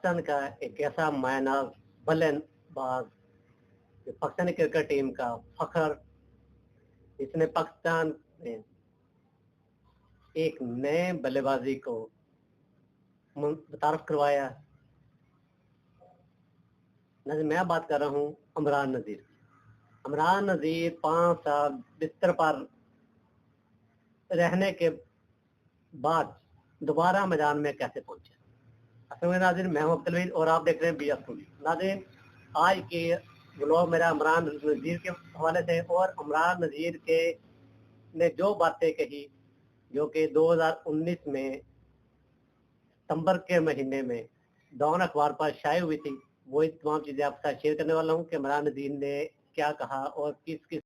पाकिस्तान का एक ऐसा मायनाज बल्लेबाज, पाकिस्तानी क्रिकेट टीम का फखर, इसने पाकिस्तान में एक नए बल्लेबाजी को मुतारफ करवाया। मैं बात कर रहा हूँ इमरान नज़ीर। इमरान नज़ीर 5 साल बिस्तर पर रहने के बाद दोबारा मैदान में कैसे पहुंचे। असल में नाज़रीन, मैं हूं अब्दुल और आप देख रहे हैं BS टीवी। नाज़रीन, आज के व्लॉग मेरा इमरान नज़ीर के हवाले से, और इमरान नज़ीर के ने जो बातें कही जो कि 2019 में सितंबर के महीने में डॉन अखबार पर शाये हुई थी, वो तमाम चीज़ें आपके साथ शेयर करने वाला हूँ कि इमरान नज़ीर ने क्या कहा और किस किस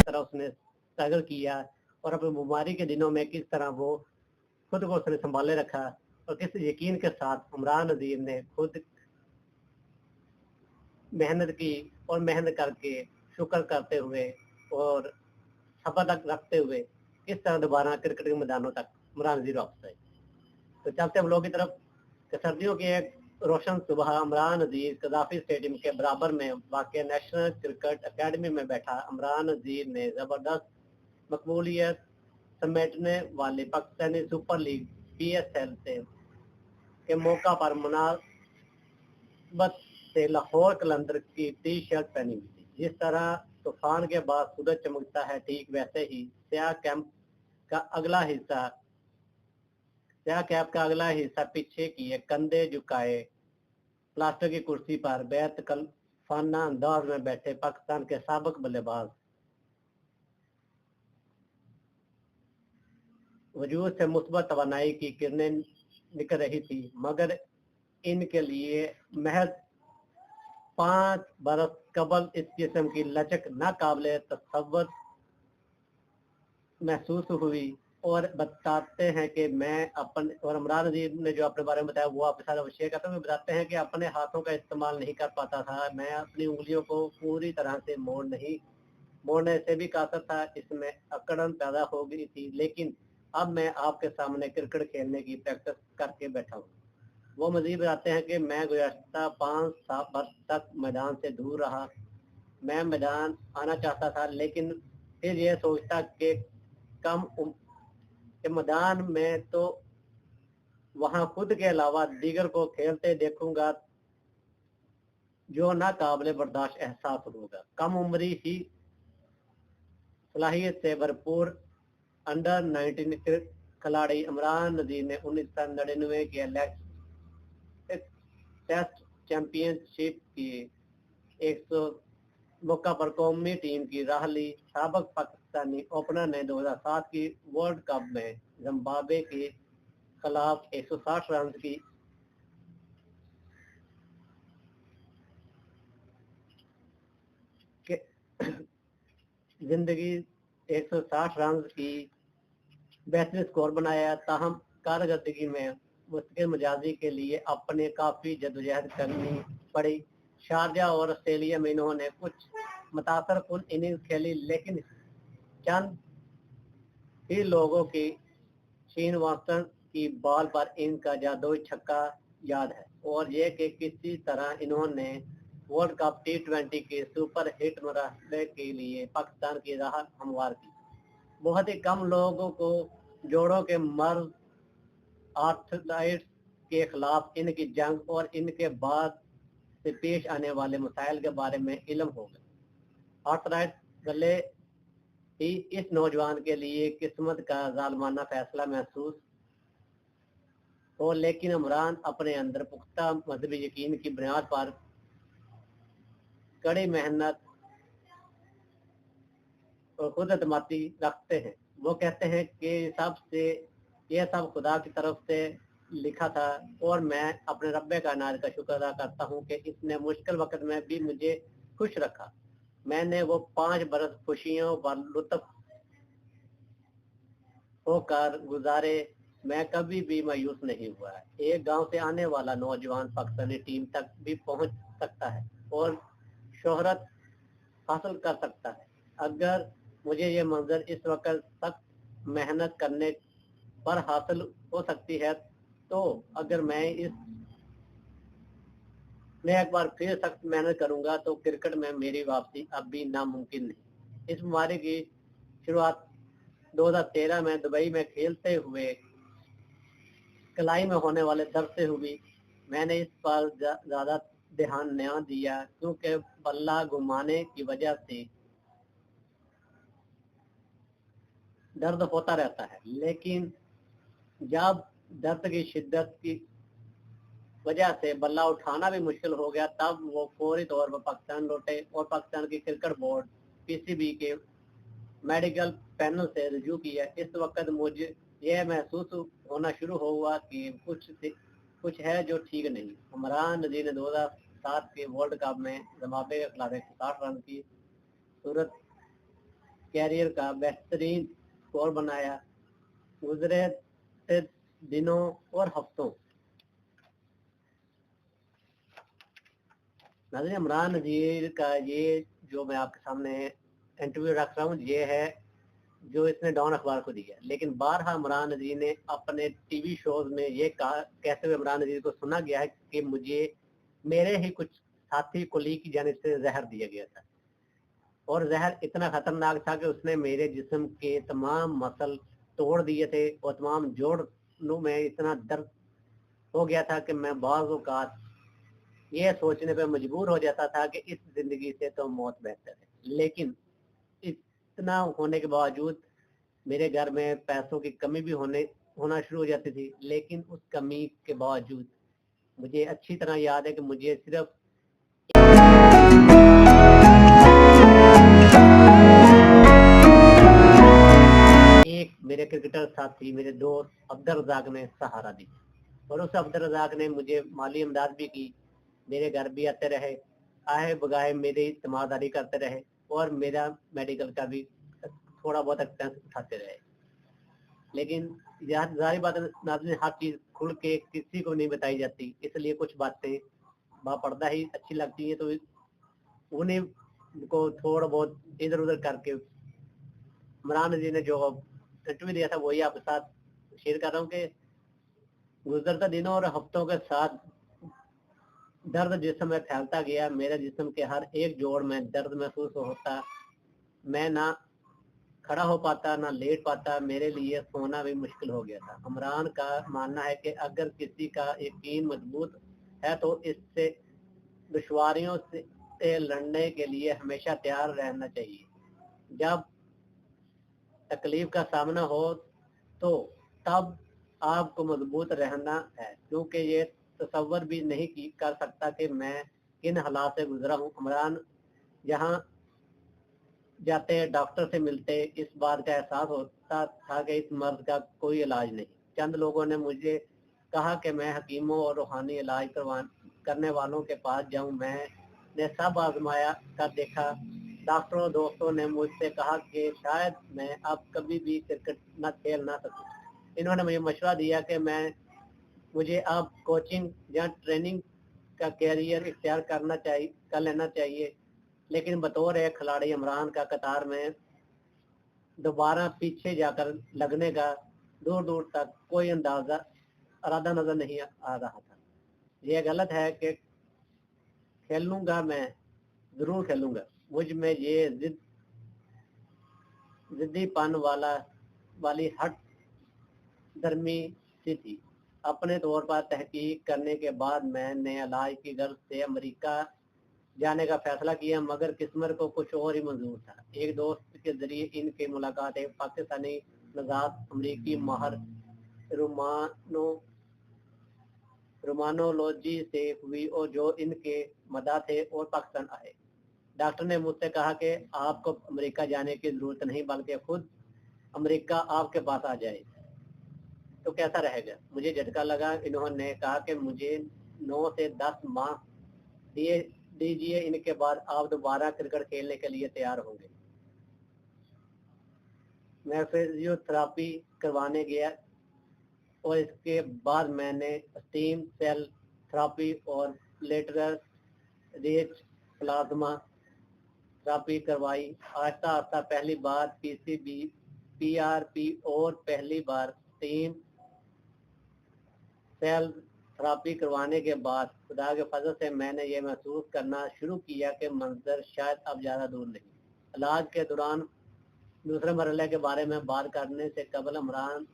तरह उसने स्ट्रगल किया और अपनी बीमारी के दिनों में किस तरह वो खुद को उसने संभाले रखा और किस यकीन के साथ इमरान नज़ीर ने खुद मेहनत की और मेहनत करके शुक्र करते हुए और सफलता रखते हुए किस तरह दोबारा क्रिकेट के मैदानों तक इमरान नज़ीर वापस आए। तो चलते हम लोग की तरफ कि सर्दियों की एक रोशन सुबह इमरान नज़ीर कदाफी स्टेडियम के बराबर में वाक़ नेशनल क्रिकेट अकेडमी में बैठा इमरान नज़ीर ने ज़बरदस्त मकबूलियत समेटने वाली पाकिस्तानी सुपर लीग PSL से के मौका पर मुनासबत से लाहौर कलंदर की टी-शर्ट पहनी हुई थी। जिस तरह तूफान के बाद सूरज चमकता है, ठीक वैसे ही स्याह कैप का अगला हिस्सा पीछे किए, कंधे झुकाए, प्लास्टर की कुर्सी पर बेतकल्लफाना अंदाज में बैठे पाकिस्तान के साबिक बल्लेबाज वजूद से मुस्बत तवानाई की किरणें निकल रही थी, मगर इनके लिए महज 5 बरस कबल इस किस्म की लचक नाकाबिले तसव्वुर महसूस हुई। और बताते हैं कि इमरान नज़ीर ने जो अपने बारे में बताया वो आपके साथ शेयर करते हुए बताते हैं कि अपने हाथों का इस्तेमाल नहीं कर पाता था, मैं अपनी उंगलियों को पूरी तरह से मोड़ने से भी कासर था, इसमें अकड़न पैदा हो गई थी, लेकिन अब मैं आपके सामने क्रिकेट खेलने की प्रैक्टिस करके बैठा हूँ। वो मजीद बताते हैं कि मैं गुज़श्ता 5 वर्ष तक मैदान से दूर रहा। मैं मैदान आना चाहता था, लेकिन फिर यह सोचता कि मैदान में तो वहां खुद के अलावा दीगर को खेलते देखूंगा जो नाकाबिले बर्दाश्त एहसास होगा। कम उम्री ही सलाहियत से भरपूर अंडर 19 खिलाड़ी इमरान नज़ीर ने 1999 के टेस्ट चैंपियनशिप की 100 मौका पर कौमी टीम की राह ली। साबिक पाकिस्तानी ओपनर ने 2007 की वर्ल्ड कप में जिम्बाब्वे के खिलाफ 160 रन की जिंदगी 160 रन की बेहतरीन स्कोर बनाया। ताहम कारकर्दगी में मुश्किल मिजाजी के लिए अपने काफी जद्दोजहद करनी पड़ी। शारजा और ऑस्ट्रेलिया में इन्होंने कुछ मुतासरकुन इनिंग्स खेली, लेकिन चंद ही लोगों की श्रीनिवासन की बॉल पर इनका जादुई छक्का याद है, और ये कि किसी तरह इन्होंने वर्ल्ड कप T20 के सुपर हिट मरहले के लिए पाकिस्तान की राह हमवार की। बहुत ही कम लोगों को जोड़ों के मर्ज आर्थराइटिस के खिलाफ इनकी जंग और इनके बाद से पेश आने वाले मसाइल के बारे में इल्म हो गया। आर्थराइटिस भले ही इस नौजवान के लिए किस्मत का जालमाना फैसला महसूस हो, लेकिन इमरान अपने अंदर पुख्ता मजहबी यकीन की बुनियाद पर कड़ी मेहनत और खुद एतमादी रखते हैं। वो कहते हैं कि यह सब खुदा की तरफ से लिखा था, और मैं अपने रब्बे कायनात का शुक्र अदा करता हूँ कि इसने मुश्किल वक्त में भी मुझे खुश रखा। मैंने वो 5 बरस खुशियों पर लुत्फ होकर गुजारे, मैं कभी भी मायूस नहीं हुआ। एक गांव से आने वाला नौजवान पाकिस्तानी टीम तक भी पहुंच सकता है और शोहरत हासिल कर सकता है, अगर मुझे ये मंजर इस वक्त सख्त मेहनत करने पर हासिल हो सकती है, तो अगर मैं एक बार फिर सख्त मेहनत करूंगा तो क्रिकेट में मेरी वापसी अब भी नामुमकिन नहीं। इस बीमारी की शुरुआत 2013 में दुबई में खेलते हुए कलाई में होने वाले दर्द से हुई। मैंने इस पर ज्यादा ध्यान न दिया क्योंकि बल्ला घुमाने की वजह से दर्द होता रहता है, लेकिन जब दर्द की शिद्दत की वजह से बल्ला उठाना भी मुश्किल हो गया, तब वो फौरी तौर पर पाकिस्तान लौटे और पाकिस्तान की क्रिकेट बोर्ड पीसीबी के मेडिकल पैनल से रिव्यू किया। इस वक्त मुझे यह महसूस होना शुरू हुआ कि कुछ है जो ठीक नहीं। इमरान नजीर ने 2007 के वर्ल्ड कप में जिम्बाब्वे के खिलाफ 160 रन की सूरत कैरियर का बेहतरीन स्कोर बनाया। गुजरे दिनों और हफ्तों नाज़रीन, इमरान नज़ीर का ये जो मैं आपके सामने इंटरव्यू रख रहा हूँ, ये है जो इसने डॉन अखबार को दिया। लेकिन बारहा इमरान नज़ीर ने अपने टीवी शोज में ये कहा, कहते हुए इमरान नज़ीर को सुना गया है कि मुझे मेरे ही कुछ साथी कोलीग की जानिब से जहर दिया गया था और जहर इतना खतरनाक था कि उसने मेरे जिस्म के तमाम मसल तोड़ दिए थे और तमाम जोड़ों में इतना दर्द हो गया था कि मैं बाज़ औक़ात ये सोचने पे मजबूर हो जाता था कि इस जिंदगी से तो मौत बेहतर है। लेकिन इतना होने के बावजूद मेरे घर में पैसों की कमी भी होना शुरू हो जाती थी, लेकिन उस कमी के बावजूद मुझे अच्छी तरह याद है कि मुझे सिर्फ एक मेरे क्रिकेटर साथी, मेरे दोस्त अब्दुल रज़ाक ने सहारा दी और उस अब्दुल रज़ाक ने मुझे माली इमदाद भी की, मेरे घर भी आते रहे, आए बगाए मेरी तीमारदारी करते रहे और मेरा मेडिकल का भी थोड़ा बहुत एक्सपेंस उठाते रहे। लेकिन जाहिर बात है नाज़रीन, हर चीज़ खुल के किसी को नहीं बताई जाती, इसलिए कुछ बातें बापर्दा ही अच्छी लगती है, तो उन्हीं को थोड़ा बहुत इधर उधर करके इमरान जी ने जो इंटरव्यू दिया था वही आपके साथ शेयर कर रहा हूँ कि गुजरते दिनों और हफ्तों के साथ दर्द जिस्म में फैलता गया। मेरे जिस्म के हर एक जोड़ में दर्द महसूस होता। मैं ना खड़ा हो पाता, ना लेट पाता, मेरे लिए सोना भी मुश्किल हो गया था। इमरान का मानना है कि अगर किसी का यकीन मजबूत है तो इससे दुश्वारियों से लड़ने के लिए हमेशा तैयार रहना चाहिए। जब तकलीफ का सामना हो तो तब आपको मजबूत रहना है, क्योंकि ये तसव्वुर भी नहीं कर सकता कि मैं किन हालात से गुजरा हूँ। इमरान जहाँ जाते डॉक्टर से मिलते, इस बात का एहसास होता था कि इस मर्ज का कोई इलाज नहीं। चंद लोगों ने मुझे कहा कि मैं हकीमों और रूहानी इलाज करने वालों के पास जाऊं। मैंने सब आजमाया कर देखा। डॉक्टरों दोस्तों ने मुझसे कहा कि शायद मैं अब कभी भी क्रिकेट न खेल ना सकूं। इन्होंने मुझे मशवरा दिया कि मुझे अब कोचिंग या ट्रेनिंग का कैरियर इख्तियार कर लेना चाहिए। लेकिन बतौर एक खिलाड़ी इमरान का कतार में दोबारा पीछे जाकर लगने का दूर दूर तक कोई इरादा नजर नहीं आ रहा था। यह गलत है कि खेलूंगा, मैं जरूर खेलूंगा। मुझ में ये जिद्दीपन वाली हट दर्मी सी थी। अपने तौर पर तहकीक करने के बाद मैंने इलाज की गर्ज से अमेरिका जाने का फैसला किया, मगर किस्मत को कुछ और ही मंजूर था। एक दोस्त के जरिए इनकी मुलाकात एक पाकिस्तानी नजात अमरीकी माहर रोमानोलॉजी से हुई और जो इनके मदा थे और पाकिस्तान आए। डॉक्टर ने मुझसे कहा कि आपको अमेरिका जाने की जरूरत नहीं, बल्कि खुद अमेरिका आपके पास आ जाए तो कैसा रहेगा। मुझे झटका लगा। इन्होंने कहा कि मुझे 9 से 10 माह दीजिए, इनके बाद आप दोबारा क्रिकेट खेलने के लिए तैयार होंगे। मैं फिजियोथेरापी करवाने गया और इसके बाद मैंने स्टीम सेल थेरापी और लेटरल रिच प्लाज्मा थेरापी करवाई। आहिस्ता आहिस्ता पहली बार पीसीबी, पीआरपी और पहली बार 3 सेल थेरापी करवाने के बाद खुदा के फजल से मैंने ये महसूस करना शुरू किया कि मंजर शायद अब ज़्यादा दूर नहीं। इलाज के दौरान दूसरे मरहले के बारे में बात करने से कबल इमरान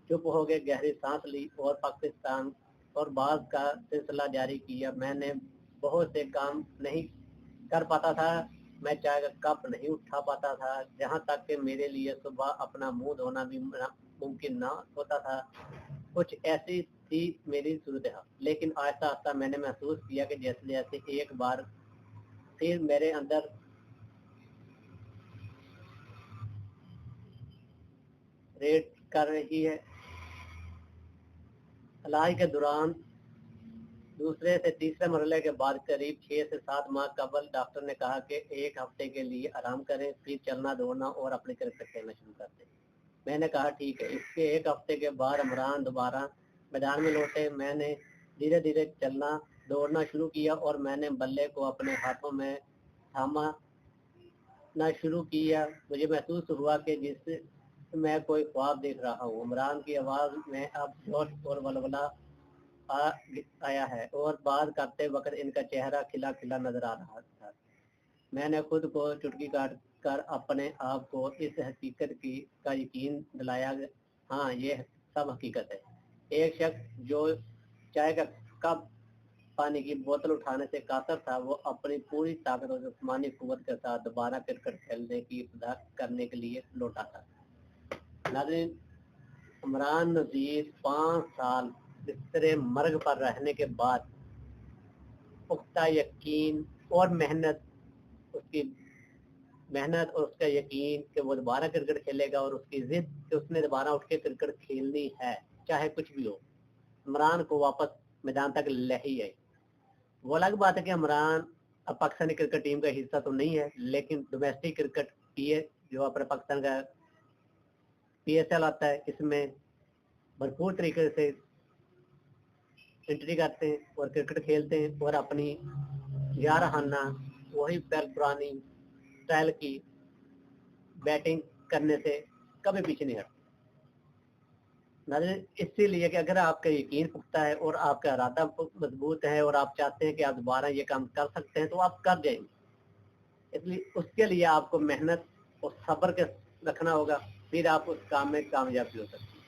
चुप हो गए, गहरी सांस ली और पाकिस्तान और बात का सिलसिला जारी किया। मैंने बहुत से काम नहीं कर पाता था, मैं चाय का कप नहीं उठा पाता था, जहाँ तक कि मेरे लिए सुबह अपना मुंह धोना भी मुमकिन ना होता था। कुछ ऐसी थी मेरी सूरत हाल, लेकिन आहिस्ता आहिस्ता मैंने महसूस किया कि जैसे जैसे एक बार फिर मेरे अंदर रेड कर रही है। इलाज के दौरान दूसरे से तीसरे मरहले के बाद करीब 6 से 7 माह कबल डॉक्टर ने कहा कि 1 हफ्ते के लिए आराम करें, फिर चलना दौड़ना और अपने क्रिकेट खेलना शुरू कर दें। मैंने कहा ठीक है। इसके 1 हफ्ते के बाद इमरान दोबारा मैदान में लौटे। मैंने धीरे धीरे चलना दौड़ना शुरू किया और मैंने बल्ले को अपने हाथों में थामा ना शुरू किया। मुझे महसूस हुआ कि जिस मैं कोई ख्वाब देख रहा हूँ। इमरान की आवाज़ में अब जोश और वलवला आया है और बात करते वक्त इनका चेहरा खिला खिला नजर आ रहा था। मैंने खुद को चुटकी काट कर अपने आप को इस हकीकत का यकीन दिलाया। हाँ, ये सब हकीकत है। एक शख्स जो चाय का कप पानी की बोतल उठाने से कातर था, वो अपनी पूरी ताकत और जिस्मानी कुव्वत के साथ दोबारा क्रिकेट खेलने की इब्तिदा करने के लिए लौटा था। नाज़रीन, इमरान नज़ीर 5 साल बिस्तरे मर्ग पर रहने के बाद पुख्ता यकीन और उसकी मेहनत और उसका यकीन कि वो दोबारा क्रिकेट खेलेगा और उसकी जिद कि उसने दोबारा उठ के क्रिकेट खेलनी है चाहे कुछ भी हो, इमरान को वापस मैदान तक ले ही आई। वो अलग बात है कि इमरान अब पाकिस्तानी क्रिकेट टीम का हिस्सा तो नहीं है, लेकिन डोमेस्टिक क्रिकेट जो अपने पाकिस्तान का PSL आता है, इसमें भरपूर तरीके से एंट्री करते हैं और क्रिकेट खेलते हैं और अपनी याराना वही पुरानी स्टाइल की बैटिंग करने से कभी पीछे नहीं हटते। इसीलिए कि अगर आपका यकीन पुख्ता है और आपका इरादा मजबूत है और आप चाहते हैं कि आप दोबारा ये काम कर सकते हैं, तो आप कर जाएंगे। इसलिए उसके लिए आपको मेहनत और सब्र के रखना होगा, फिर आप उस काम में कामयाबी हो सकती है।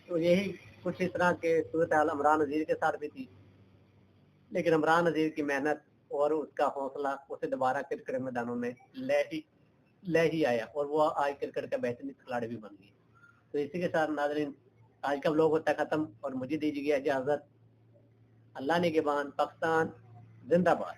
तो यही कुछ इस तरह के सूरत हाल इमरान नज़ीर के साथ भी थी, लेकिन इमरान नज़ीर की मेहनत और उसका हौसला उसे दोबारा क्रिकेट मैदानों में ले ही आया और वो आज क्रिकेट का बेहतरीन खिलाड़ी भी बन गया। तो इसी के साथ नाज़रीन, आज का व्लॉग होता है खत्म और मुझे दीजिए इजाज़त। अल्लाह ने के बान, पाकिस्तान जिंदाबाद।